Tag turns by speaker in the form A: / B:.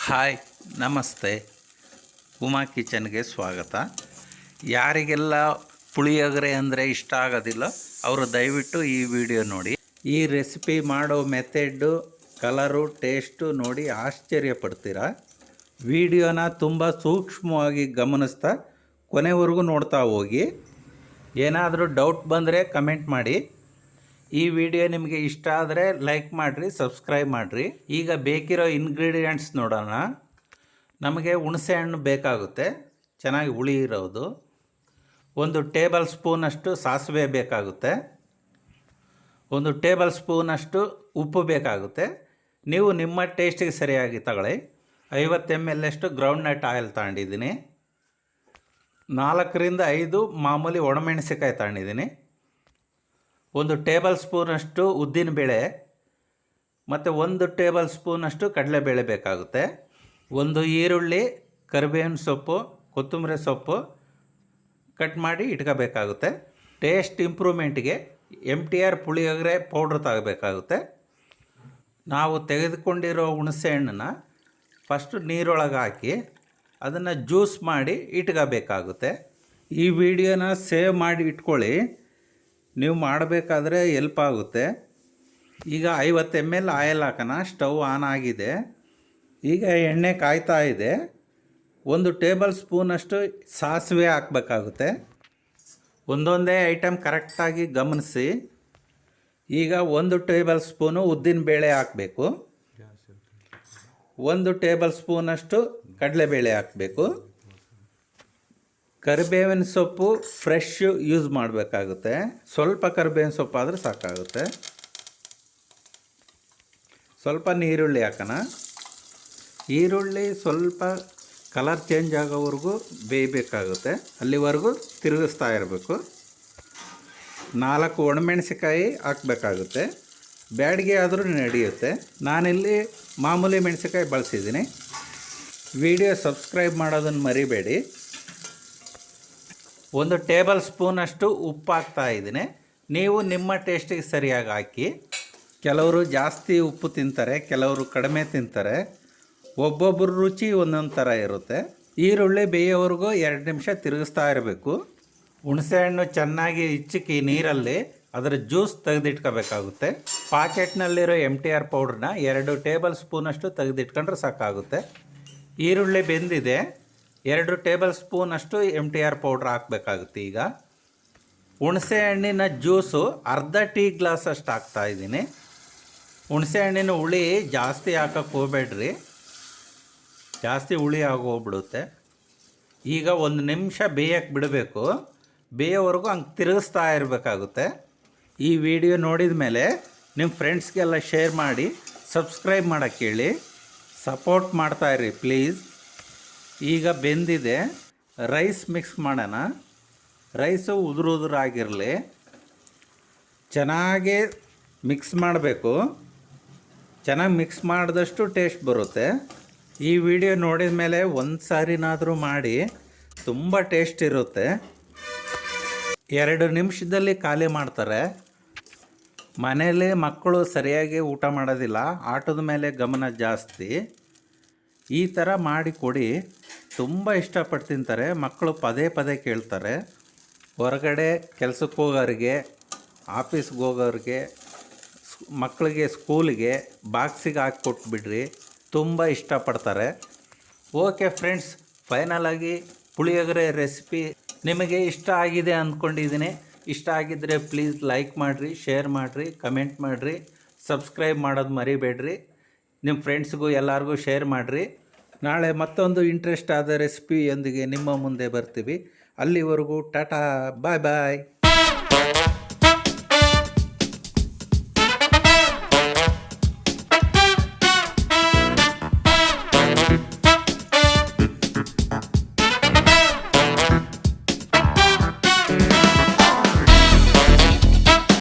A: Hi ನಮಸ್ತೆ. ಉಮಾ ಕಿಚನ್ಗೆ ಸ್ವಾಗತ. ಯಾರಿಗೆಲ್ಲ ಪುಳಿಯೋಗರೆ ಅಂದರೆ ಇಷ್ಟ ಆಗೋದಿಲ್ಲ ಅವರು ದಯವಿಟ್ಟು ಈ ವಿಡಿಯೋ ನೋಡಿ. ಈ ರೆಸಿಪಿ ಮಾಡೋ ಮೆಥೆಡ್ಡು, ಕಲರು, ಟೇಸ್ಟು ನೋಡಿ ಆಶ್ಚರ್ಯ ಪಡ್ತೀರಾ. ವಿಡಿಯೋನ ತುಂಬ ಸೂಕ್ಷ್ಮವಾಗಿ ಗಮನಿಸ್ತಾ ಕೊನೆವರೆಗೂ ನೋಡ್ತಾ ಹೋಗಿ. ಏನಾದರೂ ಡೌಟ್ ಬಂದರೆ ಕಮೆಂಟ್ ಮಾಡಿ. ಈ ವಿಡಿಯೋ ನಿಮಗೆ ಇಷ್ಟ ಆದರೆ ಲೈಕ್ ಮಾಡಿರಿ, ಸಬ್ಸ್ಕ್ರೈಬ್ ಮಾಡಿರಿ. ಈಗ ಬೇಕಿರೋ ಇಂಗ್ರೀಡಿಯೆಂಟ್ಸ್ ನೋಡೋಣ. ನಮಗೆ ಹುಣಸೆ ಹಣ್ಣು ಬೇಕಾಗುತ್ತೆ, ಚೆನ್ನಾಗಿ ಹುಳಿ ಇರೋದು. 1 ಟೇಬಲ್ ಸ್ಪೂನಷ್ಟು ಸಾಸಿವೆ ಬೇಕಾಗುತ್ತೆ. 1 ಟೇಬಲ್ ಸ್ಪೂನಷ್ಟು ಉಪ್ಪು ಬೇಕಾಗುತ್ತೆ. ನೀವು ನಿಮ್ಮ ಟೇಸ್ಟಿಗೆ ಸರಿಯಾಗಿ ತಗೊಳ್ಳಿ. 50 ml ಅಷ್ಟು ಗ್ರೌಂಡ್ನಟ್ ಆಯಿಲ್ ತಗೊಂಡಿದ್ದೀನಿ. 4 ರಿಂದ 5 ಮಾಮೂಲಿ ಒಣಮೆಣಸಿಕಾಯಿ ತಗೊಂಡಿದ್ದೀನಿ. 1 ಟೇಬಲ್ ಸ್ಪೂನಷ್ಟು ಉದ್ದಿನಬೇಳೆ ಮತ್ತು 1 ಟೇಬಲ್ ಸ್ಪೂನಷ್ಟು ಕಡಲೆಬೇಳೆ ಬೇಕಾಗುತ್ತೆ. 1 ಈರುಳ್ಳಿ, ಕರಿಬೇವಿನ ಸೊಪ್ಪು, ಕೊತ್ತಂಬರಿ ಸೊಪ್ಪು ಕಟ್ ಮಾಡಿ ಇಟ್ಕೋಬೇಕಾಗುತ್ತೆ. ಟೇಸ್ಟ್ ಇಂಪ್ರೂವ್ಮೆಂಟ್ಗೆ MTR ಪುಳಿಯೋಗರೆ ಪೌಡ್ರ್ ತಗೋಬೇಕಾಗುತ್ತೆ. ನಾವು ತೆಗೆದುಕೊಂಡಿರೋ ಹುಣಸೆ ಹಣ್ಣನ್ನು ಫಸ್ಟು ನೀರೊಳಗೆ ಹಾಕಿ ಅದನ್ನು ಜ್ಯೂಸ್ ಮಾಡಿ ಇಟ್ಕೋಬೇಕಾಗುತ್ತೆ. ಈ ವಿಡಿಯೋನ ಸೇವ್ ಮಾಡಿ ಇಟ್ಕೊಳ್ಳಿ, ನೀವು ಮಾಡಬೇಕಾದ್ರೆ ಎಲ್ಪ್ ಆಗುತ್ತೆ. ಈಗ 50 ml ಆಯಿಲ್ ಹಾಕೋಣ. ಸ್ಟವ್ ಆನ್ ಆಗಿದೆ. ಈಗ ಎಣ್ಣೆ ಕಾಯ್ತಾ ಇದೆ. 1 ಟೇಬಲ್ ಸ್ಪೂನಷ್ಟು ಸಾಸಿವೆ ಹಾಕಬೇಕಾಗುತ್ತೆ. ಒಂದೊಂದೇ ಐಟಮ್ ಕರೆಕ್ಟಾಗಿ ಗಮನಿಸಿ. ಈಗ 1 ಟೇಬಲ್ ಸ್ಪೂನು ಉದ್ದಿನಬೇಳೆ ಹಾಕಬೇಕು. 1 ಟೇಬಲ್ ಸ್ಪೂನಷ್ಟು ಕಡಲೆಬೇಳೆ ಹಾಕಬೇಕು. ಕರಿಬೇವಿನ ಸೊಪ್ಪು ಫ್ರೆಶ್ ಯೂಸ್ ಮಾಡಬೇಕಾಗುತ್ತೆ. ಸ್ವಲ್ಪ ಕರಿಬೇವಿನ ಸೊಪ್ಪು ಆದರೆ ಸಾಕಾಗುತ್ತೆ. ಸ್ವಲ್ಪ ನೀರುಳ್ಳಿ ಹಾಕೋಣ. ಈರುಳ್ಳಿ ಸ್ವಲ್ಪ ಕಲರ್ ಚೇಂಜ್ ಆಗೋವರೆಗೂ ಬೇಯಬೇಕಾಗುತ್ತೆ. ಅಲ್ಲಿವರೆಗೂ ತಿರುಗಿಸ್ತಾ ಇರಬೇಕು. 4 ಒಣಮೆಣಸಿಕಾಯಿ ಹಾಕಬೇಕಾಗುತ್ತೆ. ಬ್ಯಾಡಿಗೆ ಆದರೂ ನಡೆಯುತ್ತೆ. ನಾನಿಲ್ಲಿ ಮಾಮೂಲಿ ಮೆಣಸಿಕಾಯಿ ಬಳಸಿದ್ದೀನಿ. ವಿಡಿಯೋ ಸಬ್ಸ್ಕ್ರೈಬ್ ಮಾಡೋದನ್ನು ಮರಿಬೇಡಿ. 1 ಟೇಬಲ್ ಸ್ಪೂನಷ್ಟು ಉಪ್ಪು ಹಾಕ್ತಾ ಇದ್ದೀನಿ. ನೀವು ನಿಮ್ಮ ಟೇಸ್ಟಿಗೆ ಸರಿಯಾಗಿ ಹಾಕಿ. ಕೆಲವರು ಜಾಸ್ತಿ ಉಪ್ಪು ತಿಂತಾರೆ, ಕೆಲವರು ಕಡಿಮೆ ತಿಂತಾರೆ. ಒಬ್ಬೊಬ್ಬರ ರುಚಿ ಒಂದೊಂದು ಥರ ಇರುತ್ತೆ. ಈರುಳ್ಳಿ ಬೇಯೋವರೆಗೂ 2 ನಿಮಿಷ ತಿರುಗಿಸ್ತಾ ಇರಬೇಕು. ಹುಣಸೆಹಣ್ಣು ಚೆನ್ನಾಗಿ ಹಿಚ್ಚಿ ನೀರಲ್ಲಿ ಅದರ ಜ್ಯೂಸ್ ತೆಗೆದಿಟ್ಕೋಬೇಕಾಗುತ್ತೆ. ಪಾಕೆಟ್ನಲ್ಲಿರೋ MTR ಪೌಡ್ರನ್ನ 2 ಟೇಬಲ್ ಸ್ಪೂನಷ್ಟು ತೆಗೆದಿಟ್ಕೊಂಡ್ರೆ ಸಾಕಾಗುತ್ತೆ. ಈರುಳ್ಳಿ ಬೆಂದಿದೆ. 2 ಟೇಬಲ್ ಸ್ಪೂನಷ್ಟು MTR ಪೌಡ್ರ್ ಹಾಕಬೇಕಾಗುತ್ತೆ. ಈಗ ಹುಣಸೆ ಹಣ್ಣಿನ ಜ್ಯೂಸು ಅರ್ಧ ಟೀ ಗ್ಲಾಸ್ ಅಷ್ಟು ಹಾಕ್ತಾಯಿದ್ದೀನಿ. ಹುಣಸೆ ಹಣ್ಣಿನ ಹುಳಿ ಜಾಸ್ತಿ ಹಾಕೋಕ್ಕೆ ಹೋಗ್ಬೇಡ್ರಿ, ಜಾಸ್ತಿ ಹುಳಿ ಆಗೋಗ್ಬಿಡುತ್ತೆ. ಈಗ 1 ನಿಮಿಷ ಬೇಯಕ್ಕೆ ಬಿಡಬೇಕು. ಬೇಯೋವರೆಗೂ ಹಂಗೆ ತಿರುಗಿಸ್ತಾ ಇರಬೇಕಾಗುತ್ತೆ. ಈ ವಿಡಿಯೋ ನೋಡಿದ ಮೇಲೆ ನಿಮ್ಮ ಫ್ರೆಂಡ್ಸ್ಗೆಲ್ಲ ಶೇರ್ ಮಾಡಿ, ಸಬ್ಸ್ಕ್ರೈಬ್ ಮಾಡೋಕ್ಕೆ ಹೇಳಿ. ಸಪೋರ್ಟ್ ಮಾಡ್ತಾಯಿರಿ ಪ್ಲೀಸ್. ಈಗ ಬೆಂದಿದೆ. ರೈಸ್ ಮಿಕ್ಸ್ ಮಾಡೋಣ. ರೈಸು ಉದುರಾಗಿರಲಿ. ಚೆನ್ನಾಗಿ ಮಿಕ್ಸ್ ಮಾಡಬೇಕು. ಚೆನ್ನಾಗಿ ಮಿಕ್ಸ್ ಮಾಡಿದಷ್ಟು ಟೇಸ್ಟ್ ಬರುತ್ತೆ. ಈ ವಿಡಿಯೋ ನೋಡಿದ ಮೇಲೆ ಒಂದು ಸಾರಿನಾದರೂ ಮಾಡಿ, ತುಂಬ ಟೇಸ್ಟ್ ಇರುತ್ತೆ. 2 ನಿಮಿಷದಲ್ಲಿ ಖಾಲಿ ಮಾಡ್ತಾರೆ. ಮನೇಲಿ ಮಕ್ಕಳು ಸರಿಯಾಗಿ ಊಟ ಮಾಡೋದಿಲ್ಲ, ಆಟದ ಮೇಲೆ ಗಮನ ಜಾಸ್ತಿ. ಈ ಥರ ಮಾಡಿ ಕೊಡಿ, ತುಂಬ ಇಷ್ಟಪಟ್ಟು ತಿಂತಾರೆ. ಮಕ್ಕಳು ಪದೇ ಪದೇ ಕೇಳ್ತಾರೆ. ಹೊರಗಡೆ ಕೆಲಸಕ್ಕೆ ಹೋಗೋರಿಗೆ, ಆಫೀಸ್ಗೆ ಹೋಗೋರಿಗೆ, ಮಕ್ಕಳಿಗೆ ಸ್ಕೂಲಿಗೆ ಬಾಕ್ಸಿಗೆ ಹಾಕಿ ಕೊಟ್ಬಿಡ್ರಿ, ತುಂಬ ಇಷ್ಟಪಡ್ತಾರೆ. ಓಕೆ ಫ್ರೆಂಡ್ಸ್, ಫೈನಲಾಗಿ ಪುಳಿಯೋಗರೆ ರೆಸಿಪಿ ನಿಮಗೆ ಇಷ್ಟ ಆಗಿದೆ ಅಂದ್ಕೊಂಡಿದ್ದೀನಿ. ಇಷ್ಟ ಆಗಿದ್ದರೆ ಪ್ಲೀಸ್ ಲೈಕ್ ಮಾಡಿರಿ, ಶೇರ್ ಮಾಡಿರಿ, ಕಮೆಂಟ್ ಮಾಡಿರಿ, ಸಬ್ಸ್ಕ್ರೈಬ್ ಮಾಡೋದು ಮರಿಬೇಡ್ರಿ. ನಿಮ್ಮ ಫ್ರೆಂಡ್ಸ್ಗೂ ಎಲ್ಲರಿಗೂ ಶೇರ್ ಮಾಡಿರಿ. ನಾಳೆ ಮತ್ತೊಂದು ಇಂಟ್ರೆಸ್ಟ್ ಆದ ರೆಸಿಪಿಯೊಂದಿಗೆ ನಿಮ್ಮ ಮುಂದೆ ಬರ್ತೀವಿ. ಅಲ್ಲಿವರೆಗೂ ಟಾಟಾ, ಬಾಯ್ ಬಾಯ್.